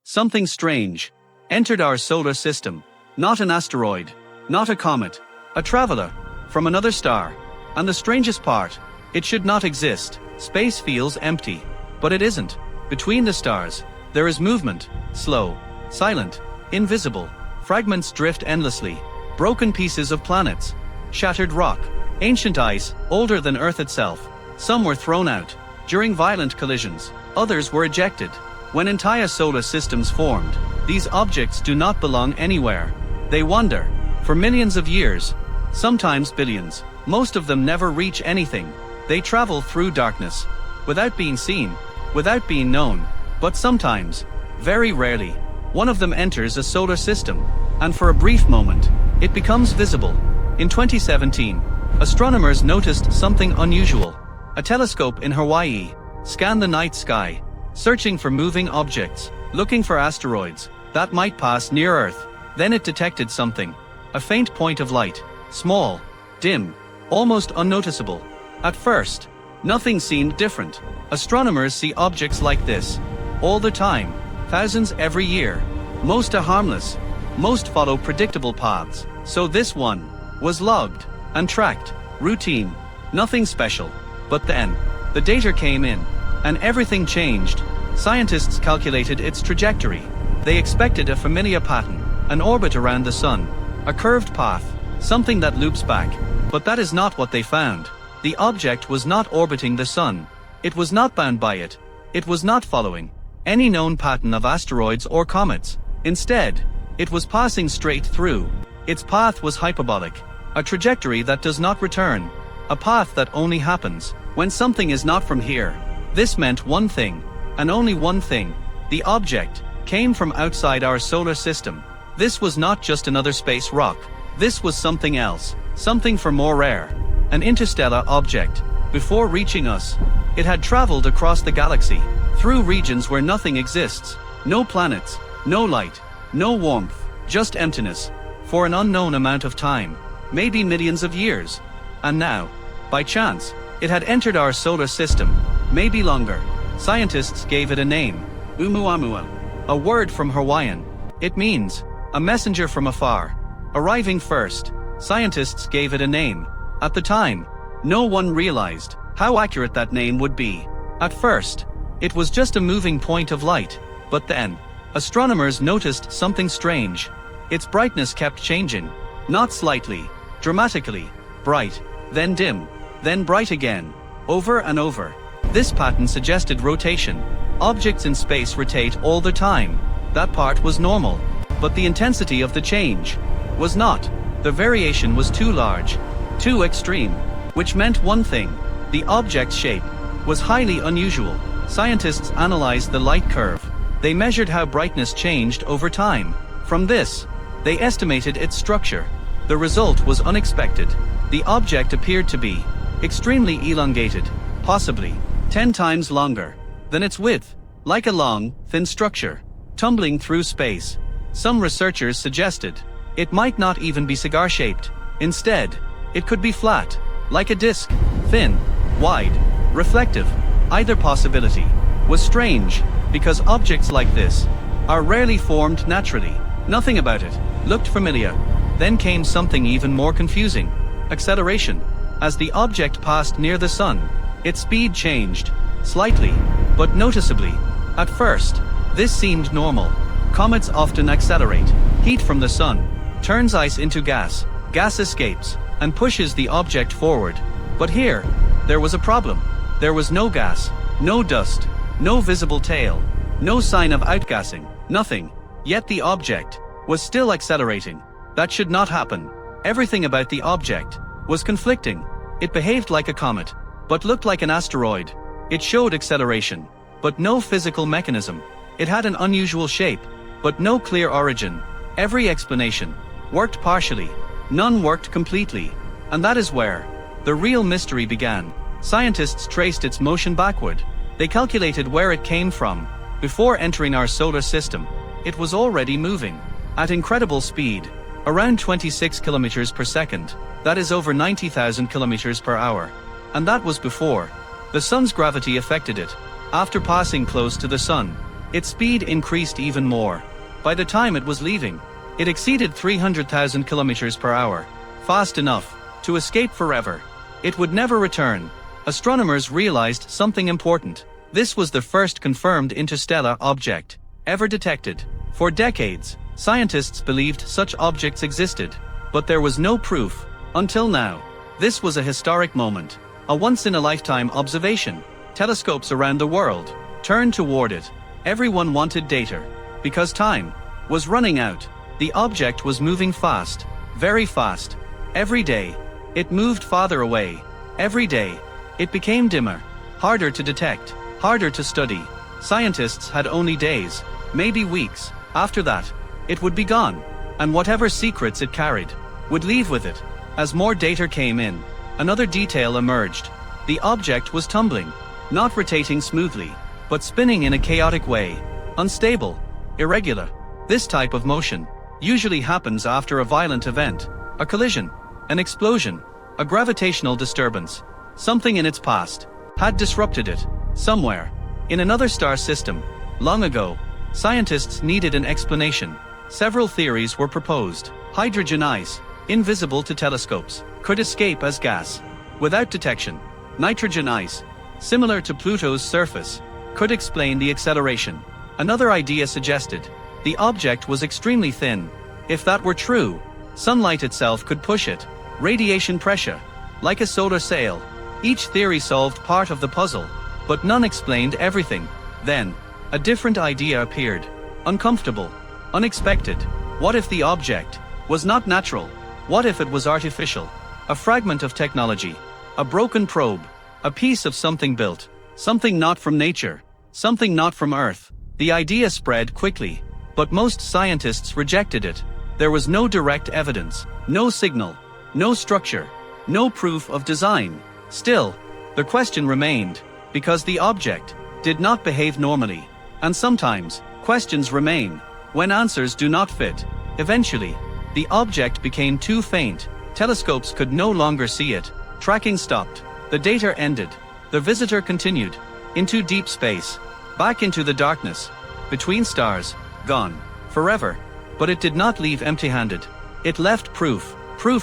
something strange entered our solar system. Not an asteroid, not a comet, a traveler from another star. And the strangest part, it should not exist. Space feels empty, but it isn't. Between the stars, there is movement, slow, silent, invisible. Fragments drift endlessly, broken pieces of planets, shattered rock, ancient ice, older than Earth itself. Some were thrown out during violent collisions, others were ejected. When entire solar systems formed, these objects do not belong anywhere. They wander for millions of years, sometimes billions. Most of them never reach anything. They travel through darkness, without being seen, without being known. But sometimes, very rarely, one of them enters a solar system, and for a brief moment, it becomes visible. In 2017, astronomers noticed something unusual. A telescope in Hawaii scanned the night sky, searching for moving objects, looking for asteroids that might pass near Earth. Then it detected something, a faint point of light, small, dim, almost unnoticeable. At first, nothing seemed different. Astronomers see objects like this all the time, thousands every year. Most are harmless, most follow predictable paths. So this one was logged and tracked, routine, nothing special. But then, the data came in, and everything changed. Scientists calculated its trajectory. They expected a familiar pattern, an orbit around the sun, a curved path, something that loops back. But that is not what they found. The object was not orbiting the sun. It was not bound by it. It was not following any known pattern of asteroids or comets. Instead, it was passing straight through. Its path was hyperbolic, a trajectory that does not return, a path that only happens when something is not from here. This meant one thing, and only one thing. The object came from outside our solar system. This was not just another space rock. This was something else, something far more rare, an interstellar object. Before reaching us, it had traveled across the galaxy, through regions where nothing exists. No planets, no light, no warmth, just emptiness, for an unknown amount of time, maybe millions of years. And now, by chance, it had entered our solar system, maybe longer. Scientists gave it a name, Oumuamua, a word from Hawaiian. It means a messenger from afar, arriving first. Scientists gave it a name. At the time, no one realized how accurate that name would be. At first, it was just a moving point of light. But then, astronomers noticed something strange. Its brightness kept changing, not slightly, dramatically, bright, then dim, then bright again, over and over. This pattern suggested rotation. Objects in space rotate all the time. That part was normal. But the intensity of the change was not. The variation was too large, too extreme, which meant one thing: the object's shape was highly unusual. Scientists analyzed the light curve. They measured how brightness changed over time. From this, they estimated its structure. The result was unexpected. The object appeared to be extremely elongated, possibly 10 times longer than its width, like a long, thin structure, tumbling through space. Some researchers suggested it might not even be cigar-shaped. Instead, it could be flat, like a disc, thin, wide, reflective. Either possibility was strange, because objects like this are rarely formed naturally. Nothing about it looked familiar. Then came something even more confusing: acceleration. As the object passed near the sun, its speed changed, slightly, but noticeably. At first, this seemed normal. Comets often accelerate. Heat from the sun turns ice into gas. Gas escapes and pushes the object forward. But here, there was a problem. There was no gas, no dust, no visible tail, no sign of outgassing, nothing. Yet the object was still accelerating. That should not happen. Everything about the object was conflicting. It behaved like a comet, but looked like an asteroid. It showed acceleration, but no physical mechanism. It had an unusual shape, but no clear origin. Every explanation worked partially, none worked completely. And that is where the real mystery began. Scientists traced its motion backward. They calculated where it came from. Before entering our solar system, it was already moving at incredible speed, around 26 kilometers per second. That is over 90,000 kilometers per hour. And that was before the sun's gravity affected it. After passing close to the sun, its speed increased even more. By the time it was leaving, it exceeded 300,000 kilometers per hour, fast enough to escape forever. It would never return. Astronomers realized something important. This was the first confirmed interstellar object ever detected. For decades, scientists believed such objects existed, but there was no proof until now. This was a historic moment, a once-in-a-lifetime observation. Telescopes around the world turned toward it. Everyone wanted data, because time was running out. The object was moving fast, very fast. Every day, it moved farther away. Every day, it became dimmer, harder to detect, harder to study. Scientists had only days, maybe weeks. After that, it would be gone, and whatever secrets it carried would leave with it. As more data came in, another detail emerged. The object was tumbling, not rotating smoothly, but spinning in a chaotic way, unstable, irregular. This type of motion usually happens after a violent event, a collision, an explosion, a gravitational disturbance. Something in its past had disrupted it. Somewhere, in another star system, long ago, scientists needed an explanation. Several theories were proposed. Hydrogen ice, invisible to telescopes, could escape as gas without detection. Nitrogen ice, similar to Pluto's surface, could explain the acceleration. Another idea suggested the object was extremely thin. If that were true, sunlight itself could push it. Radiation pressure, like a solar sail. Each theory solved part of the puzzle, but none explained everything. Then, a different idea appeared. Uncomfortable, unexpected. What if the object was not natural? What if it was artificial? A fragment of technology, a broken probe, a piece of something built, something not from nature, something not from Earth. The idea spread quickly, but most scientists rejected it. There was no direct evidence, no signal, no structure, no proof of design. Still, the question remained, because the object did not behave normally. And sometimes, questions remain when answers do not fit. Eventually, the object became too faint. Telescopes could no longer see it. Tracking stopped. The data ended. The visitor continued into deep space, back into the darkness, between stars, gone forever. But it did not leave empty-handed. It left proof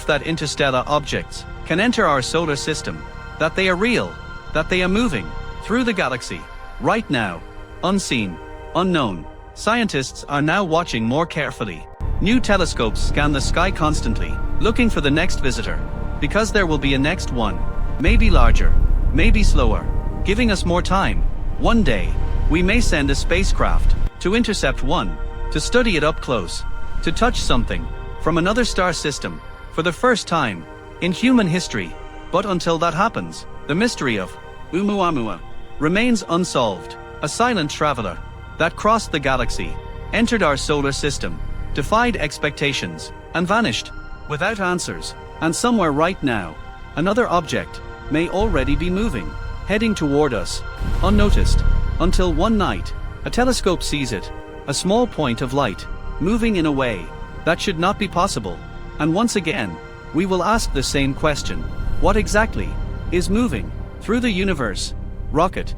that interstellar objects can enter our solar system, that they are real, that they are moving through the galaxy right now, unseen, unknown. Scientists are now watching more carefully. New telescopes scan the sky constantly, looking for the next visitor, because there will be a next one, maybe larger, maybe slower, giving us more time. One day, we may send a spacecraft to intercept one, to study it up close, to touch something from another star system for the first time in human history. But until that happens, the mystery of Oumuamua remains unsolved. A silent traveler that crossed the galaxy, entered our solar system, defied expectations, and vanished without answers. And somewhere right now, another object may already be moving, heading toward us, unnoticed, until one night, a telescope sees it, a small point of light, moving in a way that should not be possible. And once again, we will ask the same question: what exactly is moving through the universe? Rocket,